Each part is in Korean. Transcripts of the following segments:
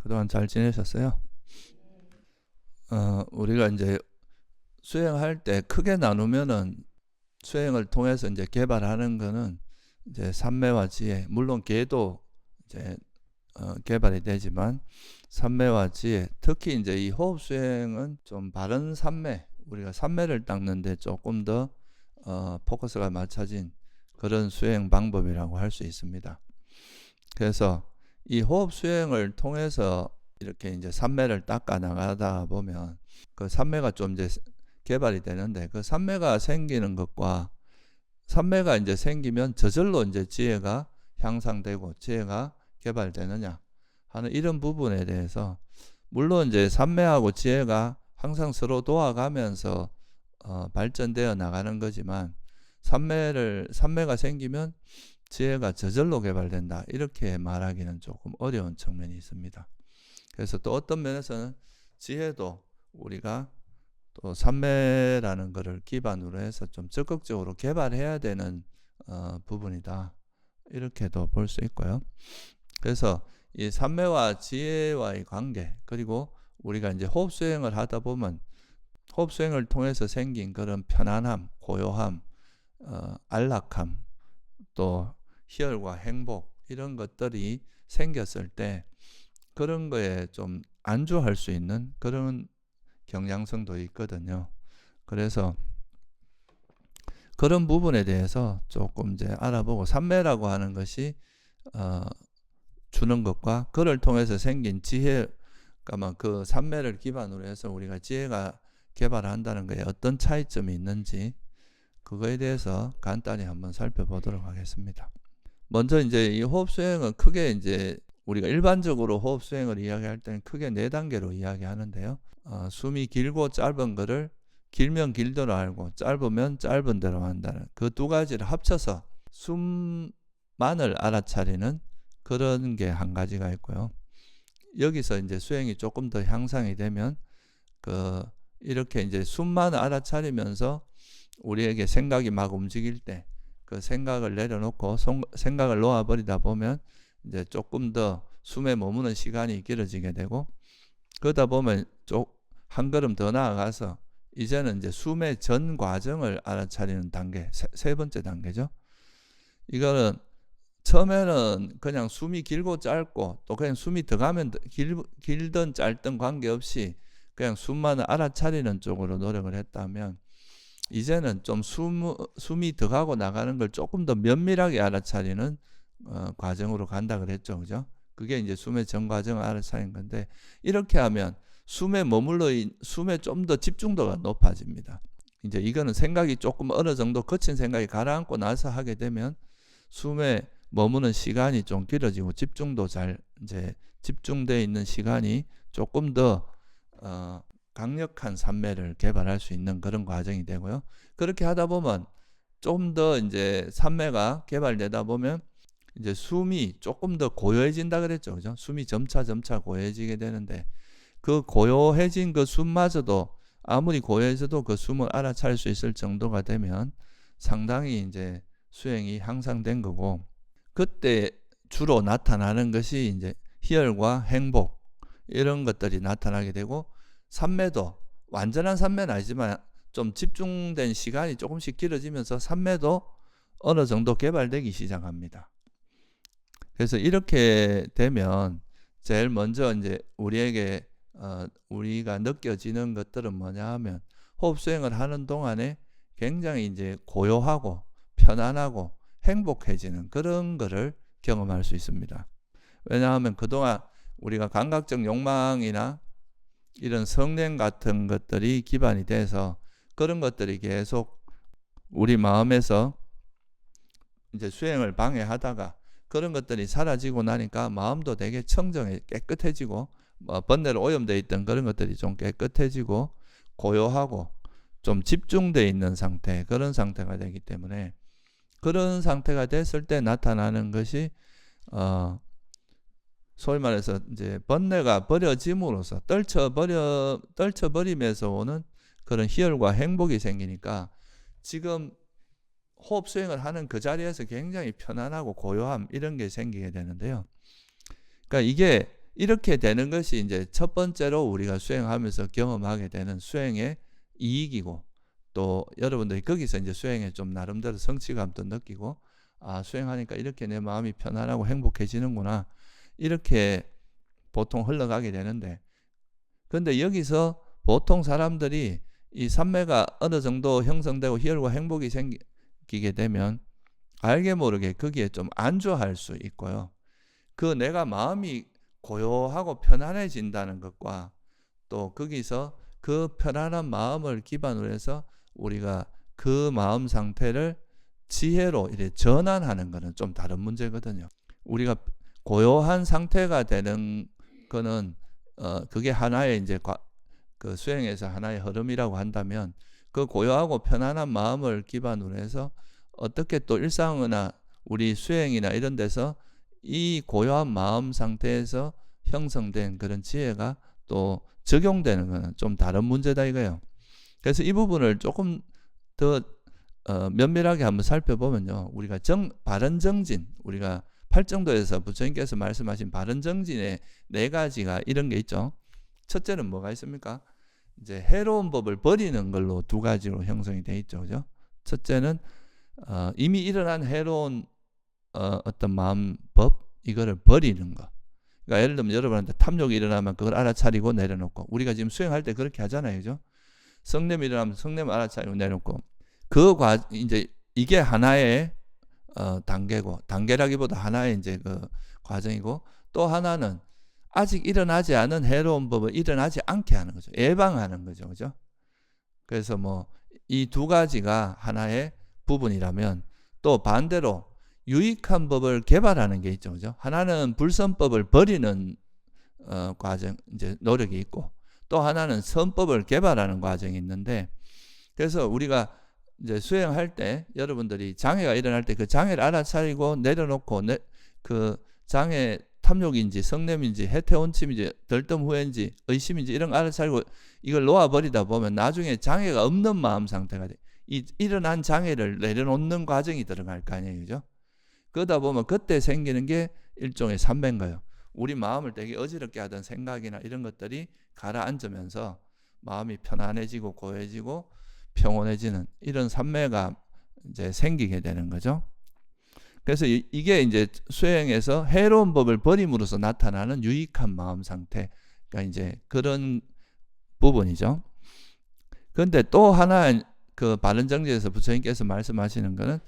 그동안 잘 지내셨어요? 우리가 이제 수행할 때 크게 나누면은 수행을 통해서 이제 개발하는 거는 이제 삼매와 지혜, 물론 계도 이제 개발이 되지만 삼매와 지혜, 특히 이제 이 호흡 수행은 좀 바른 삼매, 우리가 삼매를 닦는데 조금 더 포커스가 맞춰진 그런 수행 방법이라고 할 수 있습니다. 그래서 이 호흡 수행을 통해서 이렇게 이제 삼매를 닦아 나가다 보면 그 삼매가 좀 이제 개발이 되는데, 그 삼매가 생기는 것과 삼매가 이제 생기면 저절로 이제 지혜가 향상되고 지혜가 개발되느냐 하는 이런 부분에 대해서, 물론 이제 삼매하고 지혜가 항상 서로 도와가면서 발전되어 나가는 거지만, 삼매가 생기면 지혜가 저절로 개발된다 이렇게 말하기는 조금 어려운 측면이 있습니다. 그래서 또 어떤 면에서는 지혜도 우리가 또 삼매라는 것을 기반으로 해서 좀 적극적으로 개발해야 되는 부분이다 이렇게도 볼 수 있고요. 그래서 이 삼매와 지혜와의 관계, 그리고 우리가 이제 호흡 수행을 하다 보면 호흡 수행을 통해서 생긴 그런 편안함, 고요함, 안락함, 또 희열과 행복, 이런 것들이 생겼을 때 그런 거에 좀 안주할 수 있는 그런 경향성도 있거든요. 그래서 그런 부분에 대해서 조금 이제 알아보고, 삼매라고 하는 것이 주는 것과 그를 통해서 생긴 지혜, 그러니까 그 삼매를 기반으로 해서 우리가 지혜가 개발한다는 것에 어떤 차이점이 있는지, 그거에 대해서 간단히 한번 살펴보도록 하겠습니다. 먼저 이제 이 호흡 수행은 크게 이제 우리가 일반적으로 호흡 수행을 이야기할 때는 크게 4단계로 이야기하는데요. 숨이 길고 짧은 거를 길면 길대로 알고 짧으면 짧은 대로 한다는 그 두 가지를 합쳐서 숨만을 알아차리는 그런 게 한 가지가 있고요. 여기서 이제 수행이 조금 더 향상이 되면 이렇게 이제 숨만 알아차리면서 우리에게 생각이 막 움직일 때 그 생각을 내려놓고 생각을 놓아버리다 보면 이제 조금 더 숨에 머무는 시간이 길어지게 되고, 그러다 보면 한 걸음 더 나아가서 이제는 이제 숨의 전 과정을 알아차리는 단계, 세 번째 단계죠. 이거는 처음에는 그냥 숨이 길고 짧고, 또 그냥 숨이 더 가면 길든 짧든 관계없이 그냥 숨만 알아차리는 쪽으로 노력을 했다면, 이제는 좀 숨이 들어가고 나가는 걸 조금 더 면밀하게 알아차리는 과정으로 간다 그랬죠, 그죠? 그게 이제 숨의 전 과정을 알아차리는 건데, 이렇게 하면 숨에 좀 더 집중도가 높아집니다. 이제 이거는 생각이 조금 어느 정도 거친 생각이 가라앉고 나서 하게 되면 숨에 머무는 시간이 좀 길어지고 집중도 잘 이제 집중되어 있는 시간이 조금 더 강력한 삼매를 개발할 수 있는 그런 과정이 되고요. 그렇게 하다 보면 좀 더 이제 삼매가 개발되다 보면 이제 숨이 조금 더 고요해진다 그랬죠, 그죠? 숨이 점차 고요해지게 되는데, 그 고요해진 그 숨마저도 아무리 고요해져도 그 숨을 알아차릴 수 있을 정도가 되면 상당히 이제 수행이 향상된 거고, 그때 주로 나타나는 것이 이제 희열과 행복, 이런 것들이 나타나게 되고, 삼매도 완전한 삼매는 아니지만 좀 집중된 시간이 조금씩 길어지면서 삼매도 어느 정도 개발되기 시작합니다. 그래서 이렇게 되면 제일 먼저 이제 우리에게 우리가 느껴지는 것들은 뭐냐 하면, 호흡 수행을 하는 동안에 굉장히 이제 고요하고 편안하고 행복해지는 그런 거를 경험할 수 있습니다. 왜냐하면 그동안 우리가 감각적 욕망이나 이런 성냄 같은 것들이 기반이 돼서 그런 것들이 계속 우리 마음에서 이제 수행을 방해하다가 그런 것들이 사라지고 나니까 마음도 되게 청정해 깨끗해지고, 번뇌로 오염되어 있던 그런 것들이 좀 깨끗해지고 고요하고 좀 집중되어 있는 상태, 그런 상태가 되기 때문에, 그런 상태가 됐을 때 나타나는 것이 소위 말해서 이제 번뇌가 버려짐으로써 떨쳐버림에서 오는 그런 희열과 행복이 생기니까, 지금 호흡 수행을 하는 그 자리에서 굉장히 편안하고 고요함, 이런 게 생기게 되는데요. 그러니까 이게 이렇게 되는 것이 이제 첫 번째로 우리가 수행하면서 경험하게 되는 수행의 이익이고, 또 여러분들이 거기서 이제 수행에 좀 나름대로 성취감도 느끼고, 아, 수행하니까 이렇게 내 마음이 편안하고 행복해지는구나, 이렇게 보통 흘러가게 되는데, 근데 여기서 보통 사람들이 이 삼매가 어느 정도 형성되고 희열과 행복이 생기게 되면 알게 모르게 거기에 좀 안주할 수 있고요. 그 내가 마음이 고요하고 편안해진다는 것과 또 거기서 그 편안한 마음을 기반으로 해서 우리가 그 마음 상태를 지혜로 이렇게 전환하는 것은 좀 다른 문제거든요. 우리가 고요한 상태가 되는 거는 그게 하나의 이제 그 수행에서 하나의 흐름이라고 한다면, 그 고요하고 편안한 마음을 기반으로 해서 어떻게 또 일상이나 우리 수행이나 이런 데서 이 고요한 마음 상태에서 형성된 그런 지혜가 또 적용되는 것은 좀 다른 문제다 이거예요. 그래서 이 부분을 조금 더 면밀하게 한번 살펴보면요, 우리가 바른정진, 우리가 팔정도에서 부처님께서 말씀하신 바른정진의 4가지가 이런 게 있죠. 첫째는 뭐가 있습니까? 이제 해로운 법을 버리는 걸로 2가지로 형성이 되어 있죠, 그죠? 첫째는 이미 일어난 해로운 어떤 마음법, 이거를 버리는 거. 그러니까 예를 들면 여러분한테 탐욕이 일어나면 그걸 알아차리고 내려놓고, 우리가 지금 수행할 때 그렇게 하잖아요, 그죠? 성냄이 일어나면 성냄을 알아차리고 내려놓고, 이제 이게 하나의 단계고, 단계라기보다 하나의 이제 그 과정이고, 또 하나는 아직 일어나지 않은 해로운 법을 일어나지 않게 하는 거죠. 예방하는 거죠, 그죠? 그래서 뭐 이 2가지가 하나의 부분이라면, 또 반대로 유익한 법을 개발하는 게 있죠, 그죠? 하나는 불선법을 버리는 과정, 이제 노력이 있고, 또 하나는 선법을 개발하는 과정이 있는데, 그래서 우리가 이제 수행할 때 여러분들이 장애가 일어날 때 그 장애를 알아차리고 내려놓고, 그 장애 탐욕인지 성냄인지 해태원침인지 덜뜸후회인지 의심인지 이런 거 알아차리고 이걸 놓아버리다 보면 나중에 장애가 없는 마음 상태가 돼. 이 일어난 장애를 내려놓는 과정이 들어갈 거 아니에요, 그죠? 그러다 보면 그때 생기는 게 일종의 삼매인 거예요. 우리 마음을 되게 어지럽게 하던 생각이나 이런 것들이 가라앉으면서 마음이 편안해지고 고요해지고 평온해지는 이런 삼매가 이제 생기게 되는 거죠. 그래서 이게 이제 수행에서 해로운 법을 버림으로써 나타나는 유익한 마음 상태, 그러니까 이제 그런 부분이죠. 그런데 또 하나 그 바른정진에서 부처님께서 말씀하시는 것은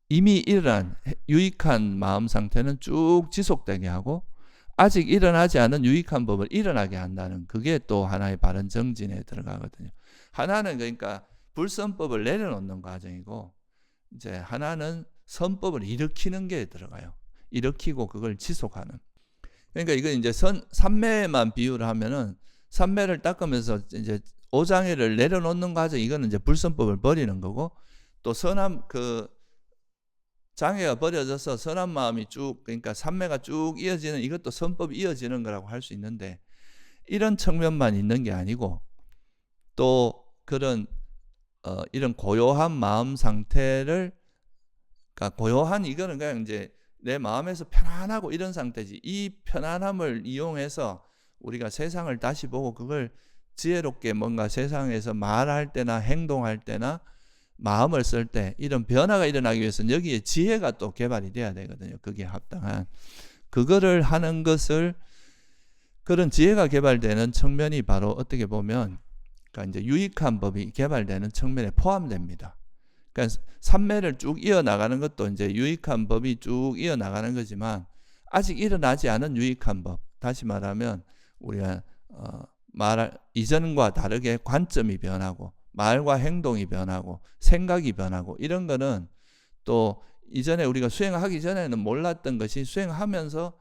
이미 일어난 유익한 마음 상태는 쭉 지속되게 하고, 아직 일어나지 않은 유익한 법을 일어나게 한다는, 그게 또 하나의 바른정진에 들어가거든요. 하나는 그러니까 불선법을 내려놓는 과정이고, 이제 하나는 선법을 일으키는 게 들어가요. 일으키고 그걸 지속하는. 그러니까 이거 이제 삼매만 비유를 하면은, 삼매를 닦으면서 이제 오장애를 내려놓는 과정, 이거는 이제 불선법을 버리는 거고, 또 선한 그 장애가 버려져서 선한 마음이 쭉, 그러니까 삼매가 쭉 이어지는, 이것도 선법이 이어지는 거라고 할 수 있는데, 이런 측면만 있는 게 아니고, 또 그런 이런 고요한 마음 상태를, 그러니까 고요한, 이거는 그냥 이제 내 마음에서 편안하고 이런 상태지, 이 편안함을 이용해서 우리가 세상을 다시 보고 그걸 지혜롭게 뭔가 세상에서 말할 때나 행동할 때나 마음을 쓸 때 이런 변화가 일어나기 위해서는 여기에 지혜가 또 개발이 돼야 되거든요. 그게 합당한 그거를 하는 것을, 그런 지혜가 개발되는 측면이 바로 어떻게 보면 그러니까 이제 유익한 법이 개발되는 측면에 포함됩니다. 그러니까 삼매를 쭉 이어나가는 것도 이제 유익한 법이 쭉 이어나가는 거지만, 아직 일어나지 않은 유익한 법, 다시 말하면 우리가 말할 이전과 다르게 관점이 변하고 말과 행동이 변하고 생각이 변하고, 이런 거는 또 이전에 우리가 수행하기 전에는 몰랐던 것이 수행하면서,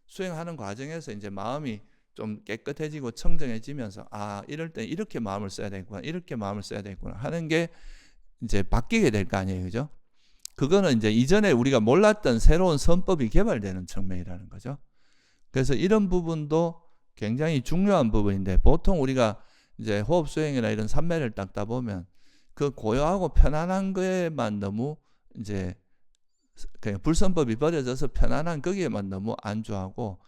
수행하는 과정에서 이제 마음이 좀 깨끗해지고 청정해지면서, 아, 이럴 때 이렇게 마음을 써야 되겠구나, 이렇게 마음을 써야 되겠구나 하는 게 이제 바뀌게 될 거 아니에요, 그죠? 그거는 이제 이전에 우리가 몰랐던 새로운 선법이 개발되는 측면이라는 거죠. 그래서 이런 부분도 굉장히 중요한 부분인데, 보통 우리가 이제 호흡 수행이나 이런 삼매를 닦다 보면 그 고요하고 편안한 거에만 너무 이제 그냥 불선법이 버려져서 편안한 거기에만 너무 안주하고,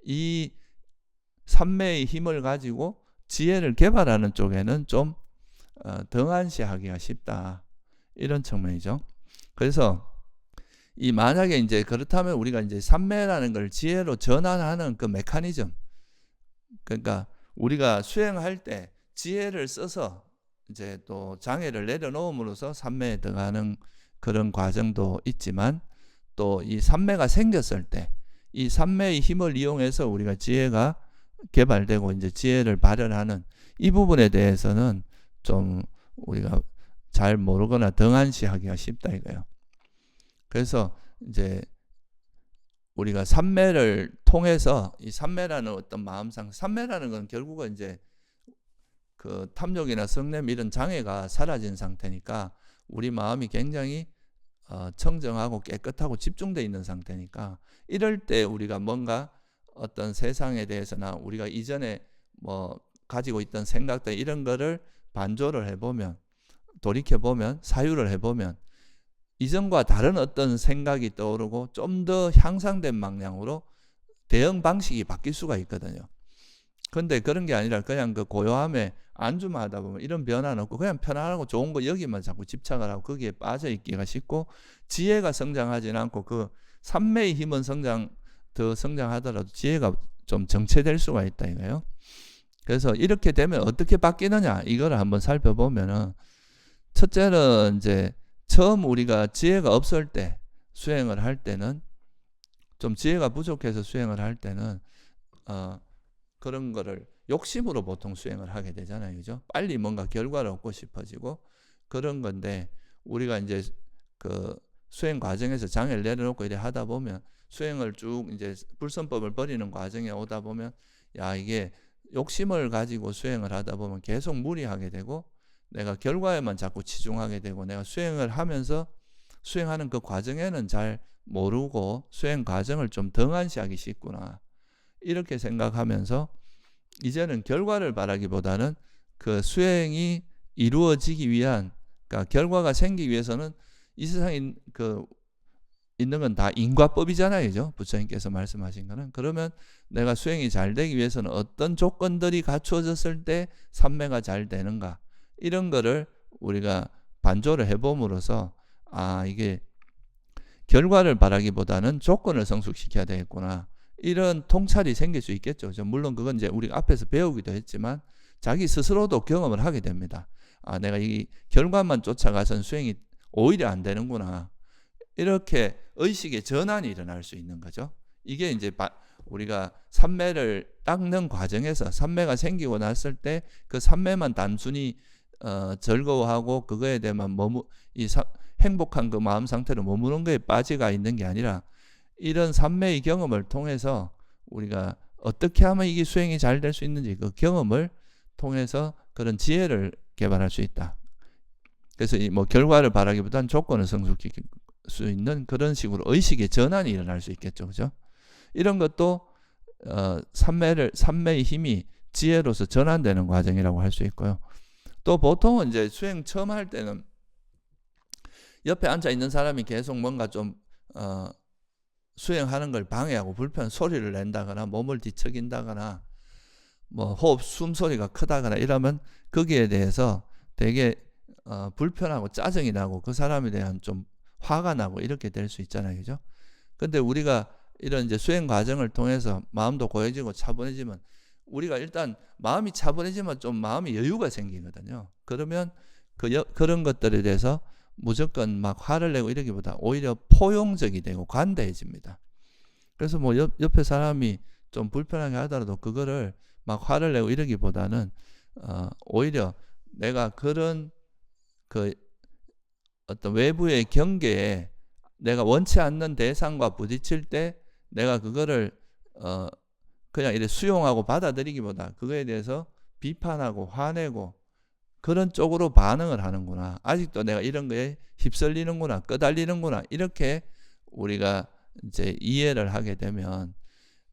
이 삼매의 힘을 가지고 지혜를 개발하는 쪽에는 좀 등한시하기가 쉽다. 이런 측면이죠. 그래서 이 만약에 이제 그렇다면 우리가 이제 삼매라는 걸 지혜로 전환하는 그 메커니즘, 그러니까 우리가 수행할 때 지혜를 써서 이제 또 장애를 내려놓음으로써 삼매에 들어가는 그런 과정도 있지만, 또 이 삼매가 생겼을 때 이 삼매의 힘을 이용해서 우리가 지혜가 개발되고 이제 지혜를 발현하는 이 부분에 대해서는 좀 우리가 잘 모르거나 등한시하기가 쉽다 이거예요. 그래서 이제 우리가 삼매를 통해서 이 삼매라는 어떤 마음상, 삼매라는 건 결국은 이제 그 탐욕이나 성냄 이런 장애가 사라진 상태니까 우리 마음이 굉장히 청정하고 깨끗하고 집중되어 있는 상태니까, 이럴 때 우리가 뭔가 어떤 세상에 대해서나 우리가 이전에 뭐 가지고 있던 생각들 이런 거를 반조를 해보면, 돌이켜보면, 사유를 해보면 이전과 다른 어떤 생각이 떠오르고 좀 더 향상된 방향으로 대응 방식이 바뀔 수가 있거든요. 근데 그런 게 아니라 그냥 그 고요함에 안주만 하다 보면 이런 변화는 없고 그냥 편안하고 좋은 거 여기만 자꾸 집착을 하고 거기에 빠져 있기가 쉽고, 지혜가 성장하지는 않고 그 삼매의 힘은 더 성장하더라도 지혜가 좀 정체될 수가 있다 이거예요. 그래서 이렇게 되면 어떻게 바뀌느냐 이거를 한번 살펴보면은, 첫째는 이제 처음 우리가 지혜가 없을 때 수행을 할 때는, 좀 지혜가 부족해서 수행을 할 때는 그런 거를 욕심으로 보통 수행을 하게 되잖아요. 그죠? 빨리 뭔가 결과를 얻고 싶어지고 그런 건데, 우리가 이제 그 수행 과정에서 장애를 내려놓고 이래 하다 보면, 수행을 쭉 이제 불선법을 버리는 과정에 오다 보면, 야, 이게 욕심을 가지고 수행을 하다 보면 계속 무리하게 되고 내가 결과에만 자꾸 치중하게 되고, 내가 수행을 하면서 수행하는 그 과정에는 잘 모르고 수행 과정을 좀 등한시하기 쉽구나 이렇게 생각하면서, 이제는 결과를 바라기보다는 그 수행이 이루어지기 위한, 그러니까 결과가 생기기 위해서는 이 세상에 있는 건 다 인과법이잖아요. 그죠? 부처님께서 말씀하신 거는. 그러면 내가 수행이 잘 되기 위해서는 어떤 조건들이 갖추어졌을 때 삼매가 잘 되는가, 이런 거를 우리가 반조를 해봄으로써 이게 결과를 바라기보다는 조건을 성숙시켜야 되겠구나, 이런 통찰이 생길 수 있겠죠. 물론 그건 이제 우리가 앞에서 배우기도 했지만 자기 스스로도 경험을 하게 됩니다. 내가 이 결과만 쫓아가선 수행이 오히려 안 되는구나, 이렇게 의식의 전환이 일어날 수 있는 거죠. 이게 이제 우리가 삼매를 닦는 과정에서, 삼매가 생기고 났을 때 그 삼매만 단순히 즐거워하고 그거에 대해만 행복한 그 마음 상태로 머무는 거에 빠지가 있는 게 아니라, 이런 삼매의 경험을 통해서 우리가 어떻게 하면 이게 수행이 잘 될 수 있는지 그 경험을 통해서 그런 지혜를 개발할 수 있다. 그래서 뭐 결과를 바라기보다는 조건을 성숙시킬 수 있는 그런 식으로 의식의 전환이 일어날 수 있겠죠. 그죠? 이런 것도 삼매의 힘이 지혜로서 전환되는 과정이라고 할 수 있고요. 또 보통은 이제 수행 처음 할 때는 옆에 앉아 있는 사람이 계속 뭔가 좀 수행하는 걸 방해하고 소리를 낸다거나 몸을 뒤척인다거나 뭐 숨소리가 크다거나 이러면 거기에 대해서 되게 불편하고 짜증이 나고 그 사람에 대한 좀 화가 나고 이렇게 될 수 있잖아요. 그죠? 근데 우리가 이런 이제 수행 과정을 통해서 마음도 고요해지고 차분해지면, 우리가 일단 마음이 차분해지면 좀 마음이 여유가 생기거든요. 그러면 그런 것들에 대해서 무조건 막 화를 내고 이러기보다 오히려 포용적이 되고 관대해집니다. 그래서 뭐 옆에 사람이 좀 불편하게 하더라도 그거를 막 화를 내고 이러기보다는 오히려 내가 그런 그 어떤 외부의 경계에 내가 원치 않는 대상과 부딪힐 때 내가 그거를 그냥 이렇게 수용하고 받아들이기보다 그거에 대해서 비판하고 화내고 그런 쪽으로 반응을 하는구나, 아직도 내가 이런 거에 휩쓸리는구나, 끄달리는구나, 이렇게 우리가 이제 이해를 하게 되면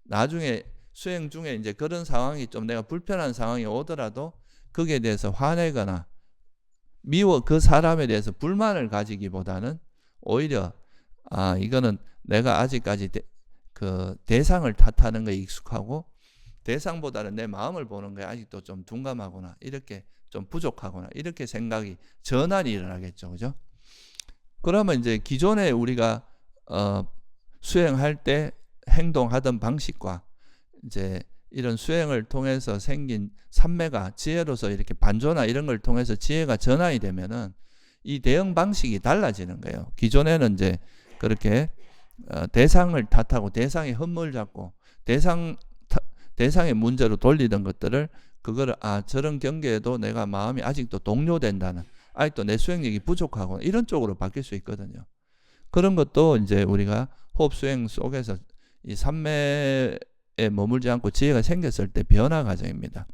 나중에 수행 중에 이제 그런 상황이 좀 내가 불편한 상황이 오더라도 거기에 대해서 화내거나 그 사람에 대해서 불만을 가지기보다는 오히려 이거는 내가 아직까지 그 대상을 탓하는 거에 익숙하고 대상보다는 내 마음을 보는 거에 아직도 좀 둔감하구나, 이렇게 좀 부족하구나, 이렇게 생각이 전환이 일어나겠죠. 그죠? 그러면 이제 기존에 우리가 수행할 때 행동하던 방식과 이제 이런 수행을 통해서 생긴 삼매가 지혜로서 이렇게 반조나 이런 걸 통해서 지혜가 전환이 되면은 이 대응 방식이 달라지는 거예요. 기존에는 이제 그렇게 대상을 탓하고 대상의 흠을 잡고 대상의 문제로 돌리던 것들을 그거를 저런 경계에도 내가 마음이 아직도 동요된다는, 아직도 내 수행력이 부족하고 이런 쪽으로 바뀔 수 있거든요. 그런 것도 이제 우리가 호흡 수행 속에서 이 삼매에 머물지 않고 지혜가 생겼을 때 변화 과정입니다.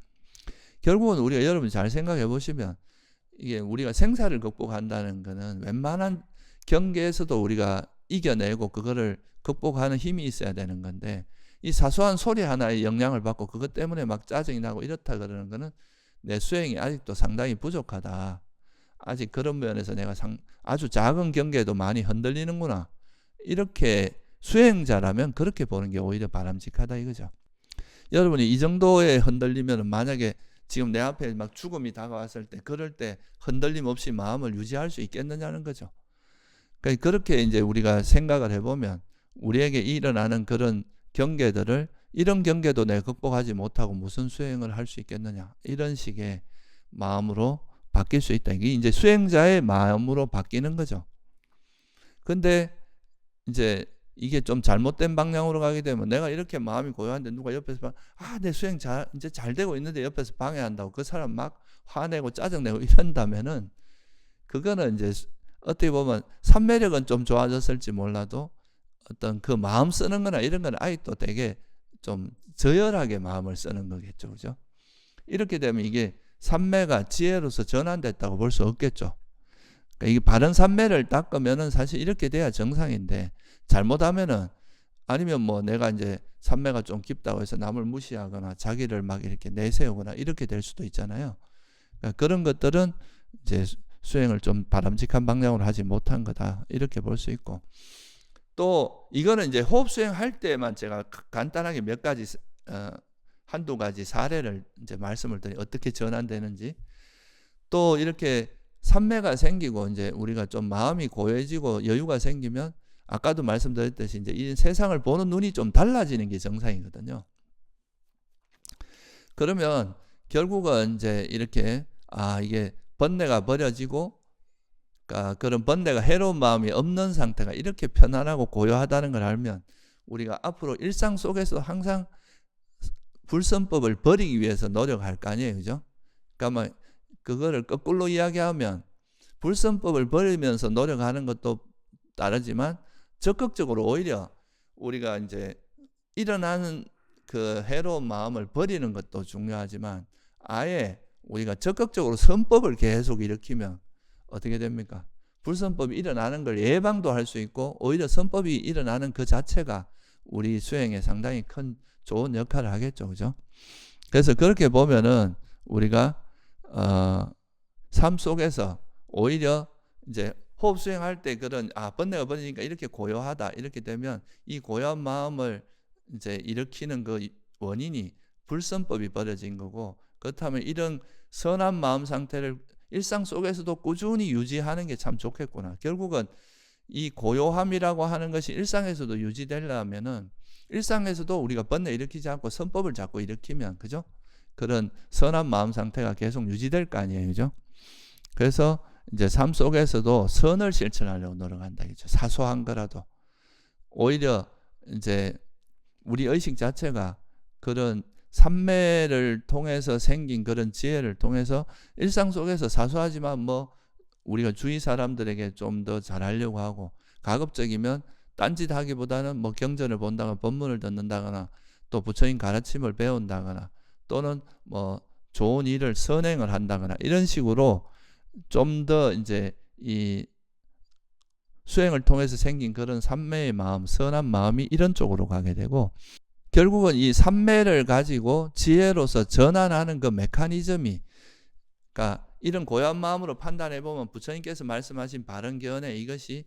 결국은 우리가 여러분 잘 생각해 보시면 이게 우리가 생사를 극복한다는 거는 웬만한 경계에서도 우리가 이겨내고 그거를 극복하는 힘이 있어야 되는 건데, 이 사소한 소리 하나에 영향을 받고 그것 때문에 막 짜증이 나고 이렇다 그러는 거는 내 수행이 아직도 상당히 부족하다. 아직 그런 면에서 내가 아주 작은 경계도 많이 흔들리는구나. 이렇게 수행자라면 그렇게 보는 게 오히려 바람직하다 이거죠. 여러분이 이 정도에 흔들리면 만약에 지금 내 앞에 막 죽음이 다가왔을 때 그럴 때 흔들림 없이 마음을 유지할 수 있겠느냐는 거죠. 그러니까 그렇게 이제 우리가 생각을 해보면 우리에게 일어나는 그런 경계들을, 이런 경계도 내가 극복하지 못하고 무슨 수행을 할 수 있겠느냐, 이런 식의 마음으로 바뀔 수 있다. 이게 이제 수행자의 마음으로 바뀌는 거죠. 근데 이제 이게 좀 잘못된 방향으로 가게 되면 내가 이렇게 마음이 고요한데 누가 옆에서 내 수행 이제 잘 되고 있는데 옆에서 방해한다고 그 사람 막 화내고 짜증내고 이런다면은 그거는 이제 어떻게 보면 삼매력은 좀 좋아졌을지 몰라도 어떤 그 마음 쓰는 거나 이런 건 아직도 되게 좀 저열하게 마음을 쓰는 거겠죠. 그죠? 이렇게 되면 이게 삼매가 지혜로서 전환됐다고 볼 수 없겠죠. 그러니까 이게 바른 삼매를 닦으면은 사실 이렇게 돼야 정상인데, 잘못하면은 아니면 뭐 내가 이제 삼매가 좀 깊다고 해서 남을 무시하거나 자기를 막 이렇게 내세우거나 이렇게 될 수도 있잖아요. 그러니까 그런 것들은 이제 수행을 좀 바람직한 방향으로 하지 못한 거다, 이렇게 볼 수 있고, 또 이거는 이제 호흡 수행할 때만 제가 간단하게 몇 가지 한두 가지 사례를 이제 말씀을 드리 어떻게 전환되는지. 또 이렇게 삼매가 생기고 이제 우리가 좀 마음이 고요해지고 여유가 생기면 아까도 말씀드렸듯이 이제 이 세상을 보는 눈이 좀 달라지는 게 정상이거든요. 그러면 결국은 이제 이렇게 이게 번뇌가 버려지고, 그러니까 그런 번뇌가 해로운 마음이 없는 상태가 이렇게 편안하고 고요하다는 걸 알면 우리가 앞으로 일상 속에서 항상 불선법을 버리기 위해서 노력할 거 아니에요. 그죠? 그러니까 그거를 거꾸로 이야기하면 불선법을 버리면서 노력하는 것도 다르지만 적극적으로 오히려 우리가 이제 일어나는 그 해로운 마음을 버리는 것도 중요하지만 아예 우리가 적극적으로 선법을 계속 일으키면 어떻게 됩니까? 불선법이 일어나는 걸 예방도 할 수 있고 오히려 선법이 일어나는 그 자체가 우리 수행에 상당히 큰 좋은 역할을 하겠죠. 그죠? 그래서 그렇게 보면은 우리가 삶 속에서 오히려 이제 호흡 수행할 때 그런 번뇌가 버리니까 이렇게 고요하다, 이렇게 되면 이 고요한 마음을 이제 일으키는 그 원인이 불선법이 버려진 거고, 그렇다면 이런 선한 마음 상태를 일상 속에서도 꾸준히 유지하는 게 참 좋겠구나. 결국은 이 고요함이라고 하는 것이 일상에서도 유지되려면은 일상에서도 우리가 번뇌 일으키지 않고 선법을 자꾸 일으키면, 그죠? 그런 선한 마음 상태가 계속 유지될 거 아니에요. 그죠? 그래서 이제 삶 속에서도 선을 실천하려고 노력한다. 그죠? 사소한 거라도. 오히려 이제 우리 의식 자체가 그런 삼매를 통해서 생긴 그런 지혜를 통해서 일상 속에서 사소하지만 뭐 우리가 주위 사람들에게 좀 더 잘하려고 하고, 가급적이면 딴짓 하기보다는 뭐 경전을 본다거나 법문을 듣는다거나 또 부처님 가르침을 배운다거나 또는 뭐 좋은 일을 선행을 한다거나 이런 식으로 좀 더 이제 이 수행을 통해서 생긴 그런 삼매의 마음, 선한 마음이 이런 쪽으로 가게 되고, 결국은 이 삼매를 가지고 지혜로서 전환하는 그 메커니즘이, 그러니까 이런 고요한 마음으로 판단해 보면 부처님께서 말씀하신 바른 견해, 이것이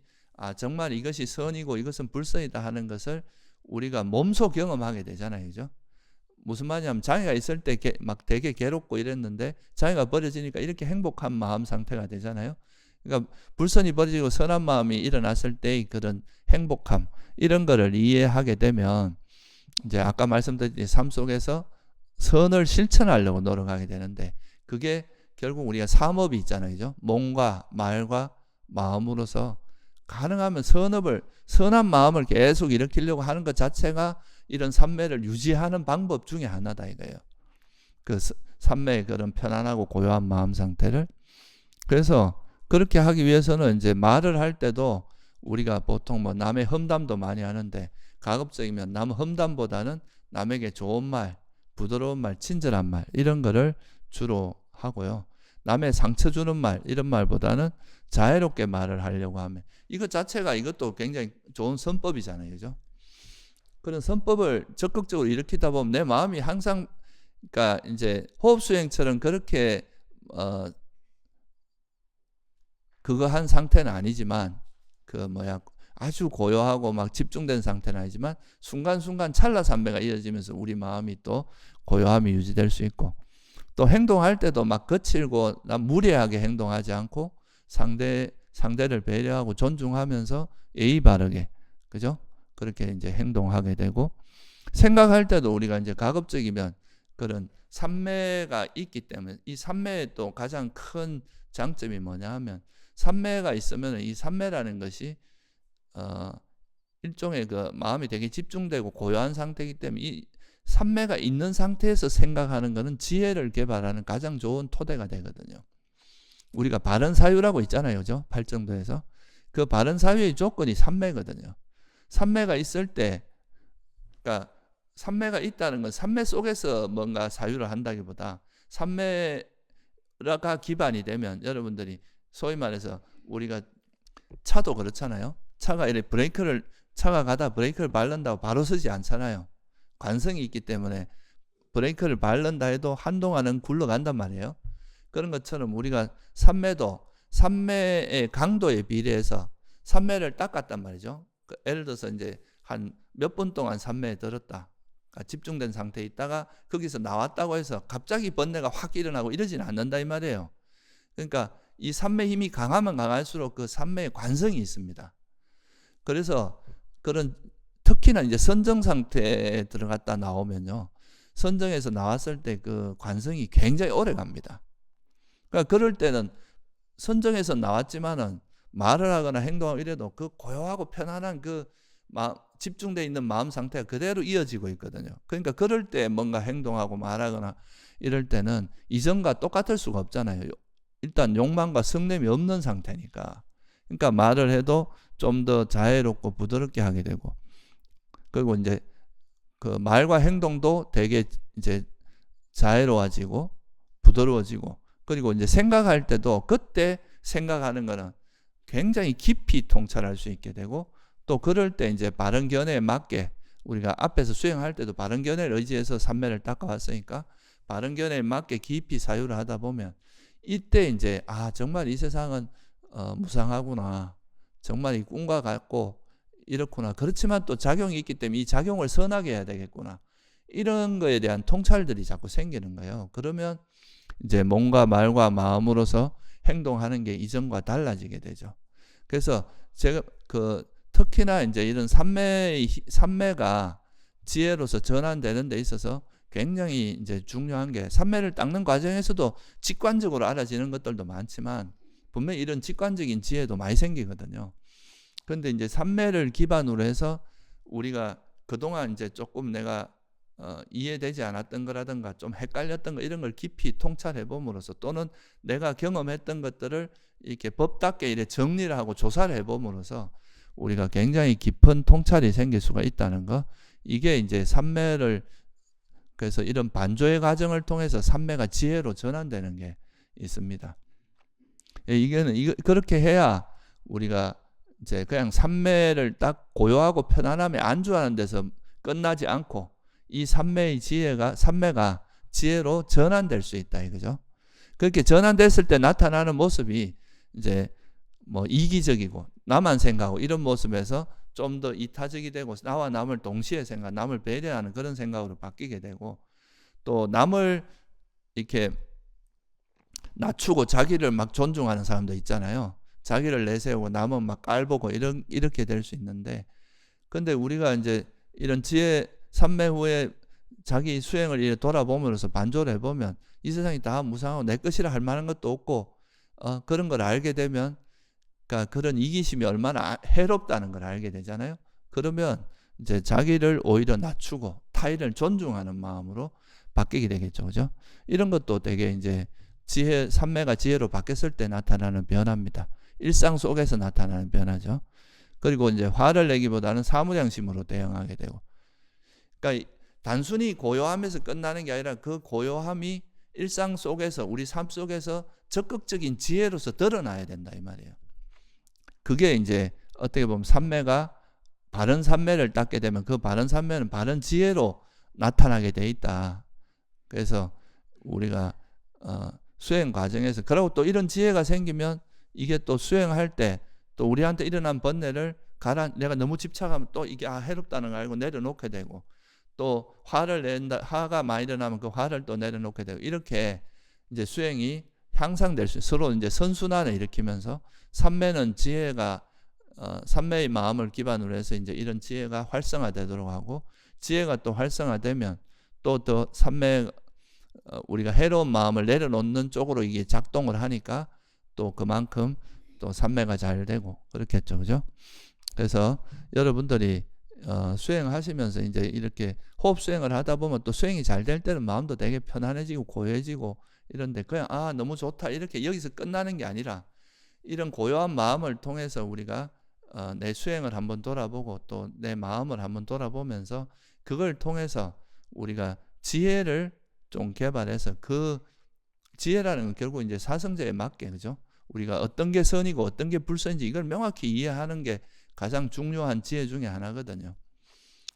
정말 이것이 선이고 이것은 불선이다 하는 것을 우리가 몸소 경험하게 되잖아요. 그죠? 무슨 말이냐면 장애가 있을 때 막 되게 괴롭고 이랬는데 장애가 버려지니까 이렇게 행복한 마음 상태가 되잖아요. 그러니까 불선이 버려지고 선한 마음이 일어났을 때의 그런 행복함, 이런 거를 이해하게 되면 이제 아까 말씀드린 삶 속에서 선을 실천하려고 노력하게 되는데, 그게 결국 우리가 삼업이 있잖아요. 그죠? 몸과 말과 마음으로서 가능하면 선한 마음을 계속 일으키려고 하는 것 자체가 이런 삼매를 유지하는 방법 중에 하나다 이거예요. 그 삼매의 그런 편안하고 고요한 마음 상태를. 그래서 그렇게 하기 위해서는 이제 말을 할 때도 우리가 보통 뭐 남의 험담도 많이 하는데, 가급적이면 남 험담보다는 남에게 좋은 말, 부드러운 말, 친절한 말, 이런 거를 주로 하고요. 남의 상처 주는 말, 이런 말보다는 자애롭게 말을 하려고 하면, 이것 자체가 이것도 굉장히 좋은 선법이잖아요. 그죠? 그런 선법을 적극적으로 일으키다 보면 내 마음이 항상, 그러니까 이제 호흡 수행처럼 그렇게 그거 한 상태는 아니지만, 아주 고요하고 막 집중된 상태는 아니지만 순간순간 찰나삼배가 이어지면서 우리 마음이 또 고요함이 유지될 수 있고, 또 행동할 때도 막 거칠고 무례하게 행동하지 않고 상대를 배려하고 존중하면서 예의 바르게, 그죠? 그렇게 이제 행동하게 되고, 생각할 때도 우리가 이제 가급적이면 그런 삼매가 있기 때문에, 이 삼매의 또 가장 큰 장점이 뭐냐 하면, 삼매가 있으면 이 삼매라는 것이 일종의 그 마음이 되게 집중되고 고요한 상태이기 때문에, 이 삼매가 있는 상태에서 생각하는 것은 지혜를 개발하는 가장 좋은 토대가 되거든요. 우리가 바른 사유라고 있잖아요. 그죠? 팔정도에서. 그 바른 사유의 조건이 삼매거든요. 삼매가 있을 때, 그러니까 삼매가 있다는 건 삼매 속에서 뭔가 사유를 한다기보다, 삼매가 기반이 되면, 여러분들이 소위 말해서 우리가 차도 그렇잖아요. 차가 가다 브레이크를 밟는다고 바로 서지 않잖아요. 관성이 있기 때문에 브레이크를 밟는다 해도 한동안은 굴러간단 말이에요. 그런 것처럼 우리가 삼매의 강도에 비례해서 삼매를 닦았단 말이죠. 예를 들어서 이제 한 몇 분 동안 삼매에 들었다, 그러니까 집중된 상태에 있다가 거기서 나왔다고 해서 갑자기 번뇌가 확 일어나고 이러지는 않는다 이 말이에요. 그러니까 이 삼매 힘이 강하면 강할수록 그 삼매의 관성이 있습니다. 그래서 그런, 특히나 이제 선정 상태에 들어갔다 나오면요, 선정에서 나왔을 때 그 관성이 굉장히 오래 갑니다. 그러니까 그럴 때는 선정에서 나왔지만은 말을 하거나 행동하고 이래도 그 고요하고 편안한 그 집중되어 있는 마음 상태가 그대로 이어지고 있거든요. 그러니까 그럴 때 뭔가 행동하고 말하거나 이럴 때는 이전과 똑같을 수가 없잖아요. 일단 욕망과 성냄이 없는 상태니까. 그러니까 말을 해도 좀 더 자애롭고 부드럽게 하게 되고, 그리고 이제 그 말과 행동도 되게 이제 자애로워지고 부드러워지고, 그리고 이제 생각할 때도 그때 생각하는 거는 굉장히 깊이 통찰할 수 있게 되고, 또 그럴 때 이제 바른 견해에 맞게, 우리가 앞에서 수행할 때도 바른 견해를 의지해서 삼매를 닦아왔으니까 바른 견해에 맞게 깊이 사유를 하다 보면, 이때 이제 정말 이 세상은 무상하구나, 정말 이 꿈과 같고 이렇구나, 그렇지만 또 작용이 있기 때문에 이 작용을 선하게 해야 되겠구나, 이런 거에 대한 통찰들이 자꾸 생기는 거예요. 그러면 이제 몸과 말과 마음으로서 행동하는 게 이전과 달라지게 되죠. 그래서 제가 특히나 이제 이런 삼매가 지혜로서 전환되는 데 있어서 굉장히 이제 중요한 게, 삼매를 닦는 과정에서도 직관적으로 알아지는 것들도 많지만 분명히 이런 직관적인 지혜도 많이 생기거든요. 그런데 이제 삼매를 기반으로 해서 우리가 그동안 이제 조금 내가 이해되지 않았던 거라든가 좀 헷갈렸던 거, 이런 걸 깊이 통찰해 봄으로써, 또는 내가 경험했던 것들을 이렇게 법답게 이렇게 정리를 하고 조사를 해 봄으로써 우리가 굉장히 깊은 통찰이 생길 수가 있다는 거, 이게 이제 삼매를, 그래서 이런 반조의 과정을 통해서 삼매가 지혜로 전환되는 게 있습니다. 그렇게 해야 우리가 이제 그냥 삼매를 딱 고요하고 편안함에 안주하는 데서 끝나지 않고, 이 삼매가 지혜로 전환될 수 있다 이거죠. 그렇게 전환됐을 때 나타나는 모습이 이제 뭐 이기적이고 나만 생각하고 이런 모습에서 좀 더 이타적이 되고, 나와 남을 동시에 남을 배려하는 그런 생각으로 바뀌게 되고, 또 남을 이렇게 낮추고 자기를 막 존중하는 사람도 있잖아요. 자기를 내세우고 남은 막 깔보고 이렇게 될 수 있는데, 근데 우리가 이제 이런 지혜 삼매 후에 자기 수행을 이렇게 돌아보면서 반조를 해보면 이 세상이 다 무상하고 내 것이라 할 만한 것도 없고, 그런 걸 알게 되면, 그러니까 그런 이기심이 얼마나 해롭다는 걸 알게 되잖아요. 그러면 이제 자기를 오히려 낮추고 타인을 존중하는 마음으로 바뀌게 되겠죠, 그죠? 이런 것도 되게 이제 지혜 삼매가 지혜로 바뀌었을 때 나타나는 변화입니다. 일상 속에서 나타나는 변화죠. 그리고 이제 화를 내기보다는 사무장심으로 대응하게 되고, 그러니까 단순히 고요함에서 끝나는 게 아니라 그 고요함이 일상 속에서 우리 삶 속에서 적극적인 지혜로서 드러나야 된다 이 말이에요. 그게 이제 어떻게 보면 삼매가 바른 삼매를 닦게 되면 그 바른 삼매는 바른 지혜로 나타나게 돼 있다. 그래서 우리가 수행 과정에서, 그리고 또 이런 지혜가 생기면 이게 또 수행할 때 또 우리한테 일어난 번뇌를 내가 너무 집착하면 또 이게 해롭다는 걸 알고 내려놓게 되고, 또 화가 많이 일어나면 그 화를 또 내려놓게 되고, 이렇게 이제 수행이 향상될 수, 서로 이제 선순환을 일으키면서 삼매는 지혜가 삼매의 마음을 기반으로 해서 이제 이런 지혜가 활성화되도록 하고, 지혜가 또 활성화되면 또 더 삼매 우리가 해로운 마음을 내려놓는 쪽으로 이게 작동을 하니까 또 그만큼 또 삼매가 잘 되고 그렇겠죠, 그죠? 그래서 여러분들이 수행하시면서 이제 이렇게 호흡 수행을 하다 보면 또 수행이 잘 될 때는 마음도 되게 편안해지고 고요해지고 이런데, 그냥 너무 좋다 이렇게 여기서 끝나는 게 아니라 이런 고요한 마음을 통해서 우리가 내 수행을 한번 돌아보고 또 내 마음을 한번 돌아보면서 그걸 통해서 우리가 지혜를 좀 개발해서, 그 지혜라는 건 결국 이제 사성제에 맞게, 그죠? 우리가 어떤 게 선이고 어떤 게 불선인지 이걸 명확히 이해하는 게 가장 중요한 지혜 중에 하나거든요.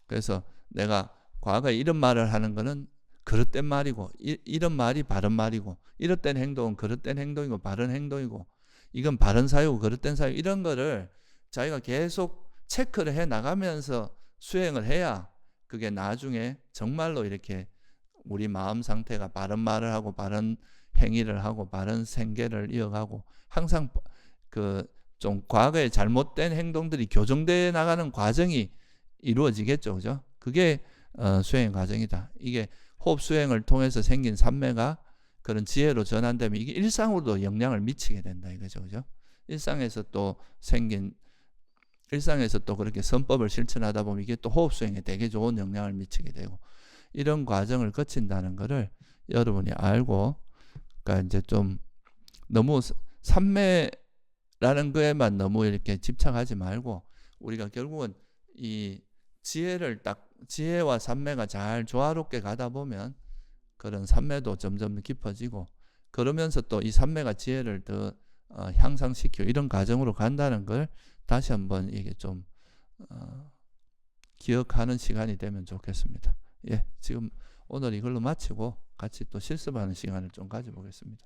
그래서 내가 과거에 이런 말을 하는 거는 그릇된 말이고, 이런 말이 바른 말이고, 이렇된 행동은 그릇된 행동이고 바른 행동이고, 이건 바른 사유고 그릇된 사유, 이런 거를 자기가 계속 체크를 해 나가면서 수행을 해야 그게 나중에 정말로 이렇게 우리 마음 상태가 바른 말을 하고 바른 행위를 하고 바른 생계를 이어가고, 항상 그 좀 과거에 잘못된 행동들이 교정되어 나가는 과정이 이루어지겠죠, 그죠? 그게 수행 과정이다. 이게 호흡 수행을 통해서 생긴 삼매가 그런 지혜로 전환되면 이게 일상으로도 영향을 미치게 된다 이거죠, 그죠? 일상에서 또 그렇게 선법을 실천하다 보면 이게 또 호흡 수행에 되게 좋은 영향을 미치게 되고, 이런 과정을 거친다는 것을 여러분이 알고, 그러니까 이제 좀 너무 삼매라는 거에만 너무 이렇게 집착하지 말고, 우리가 결국은 이 지혜와 삼매가 잘 조화롭게 가다 보면 그런 삼매도 점점 깊어지고, 그러면서 또 이 삼매가 지혜를 더 향상시키고 이런 과정으로 간다는 걸 다시 한번 이게 좀 기억하는 시간이 되면 좋겠습니다. 예, 지금 오늘 이걸로 마치고 같이 또 실습하는 시간을 좀 가져보겠습니다.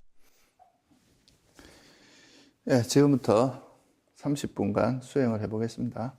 예, 지금부터 30분간 수행을 해보겠습니다.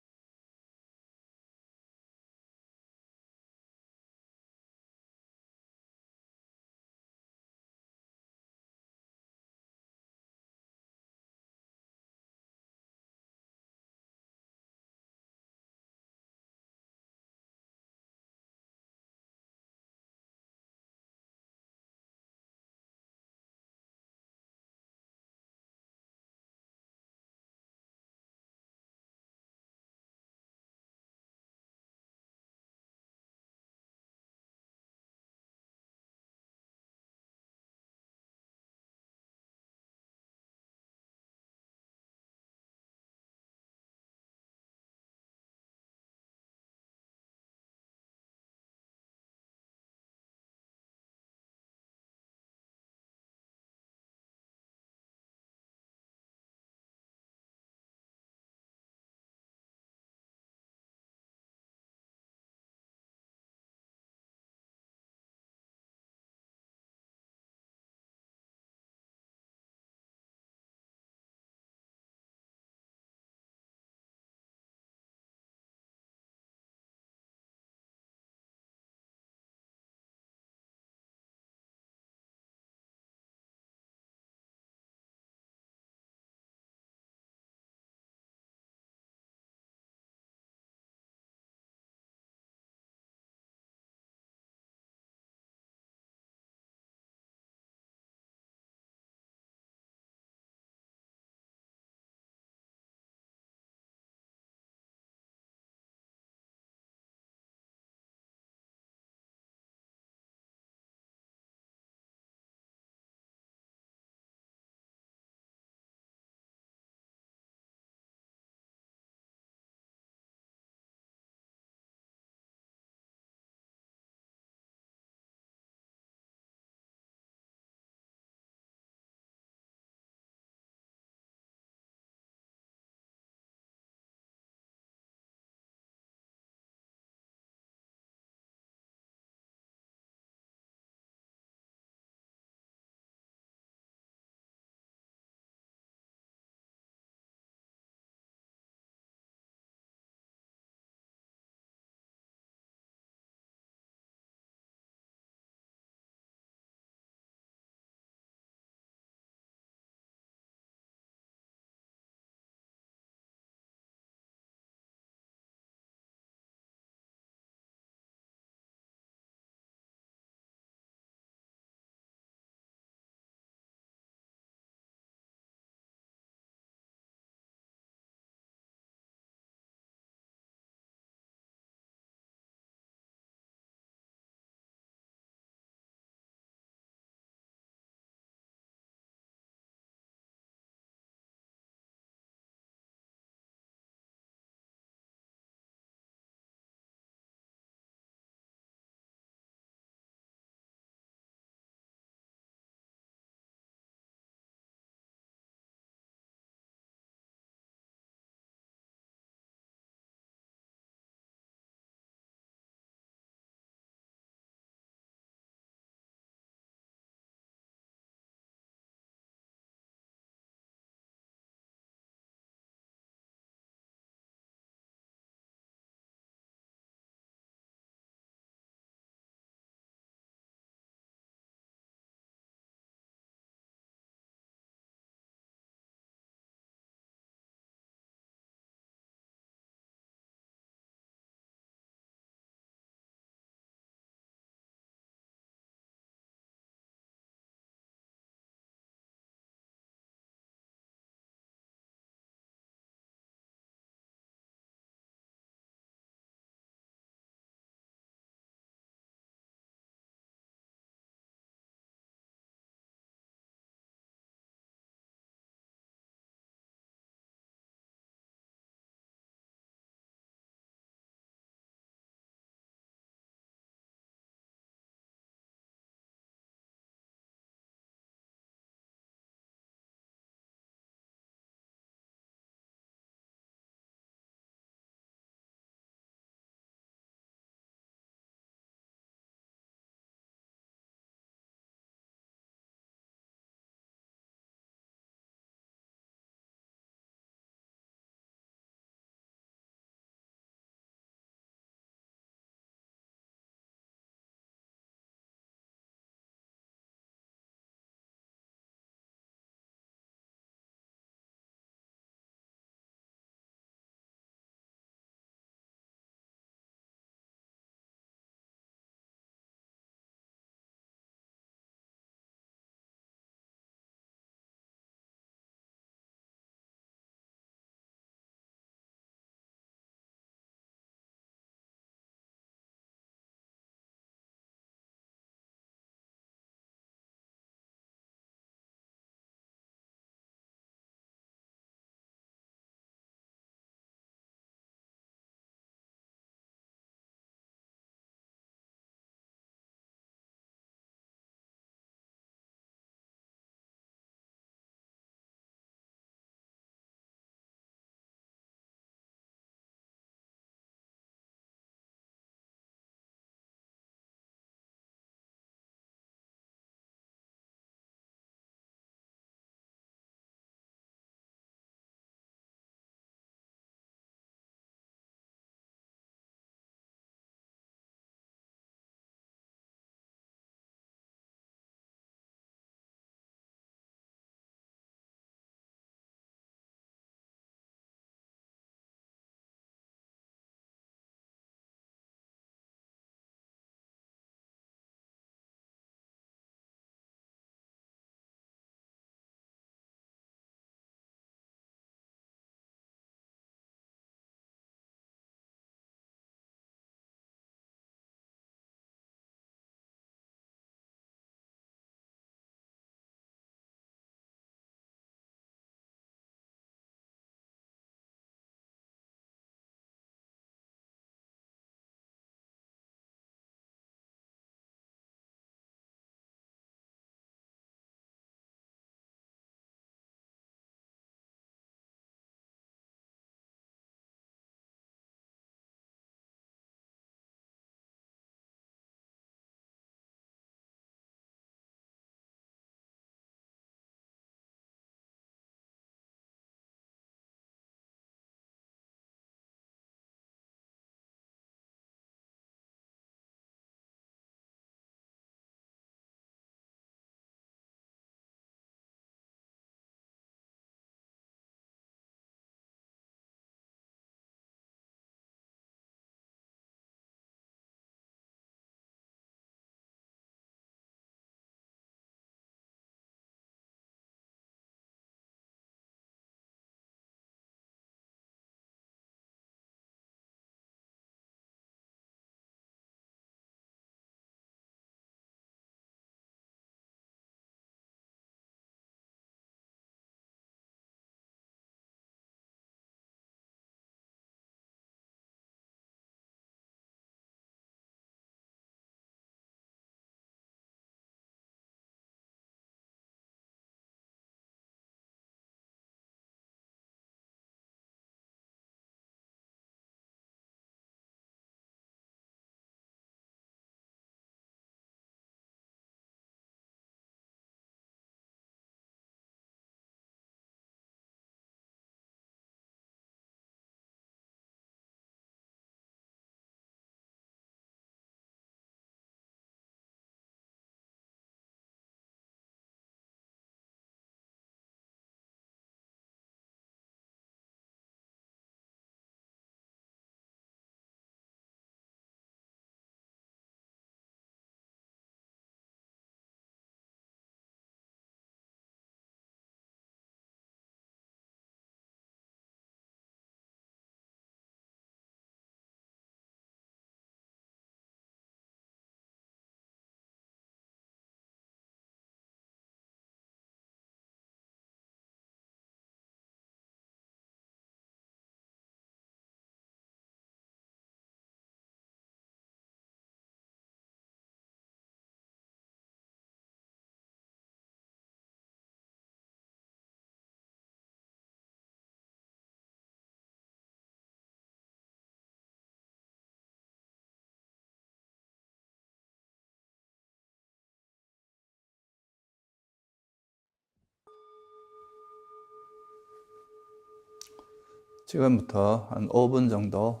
지금부터 한 5분 정도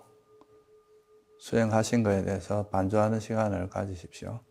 수행하신 거에 대해서 반주하는 시간을 가지십시오.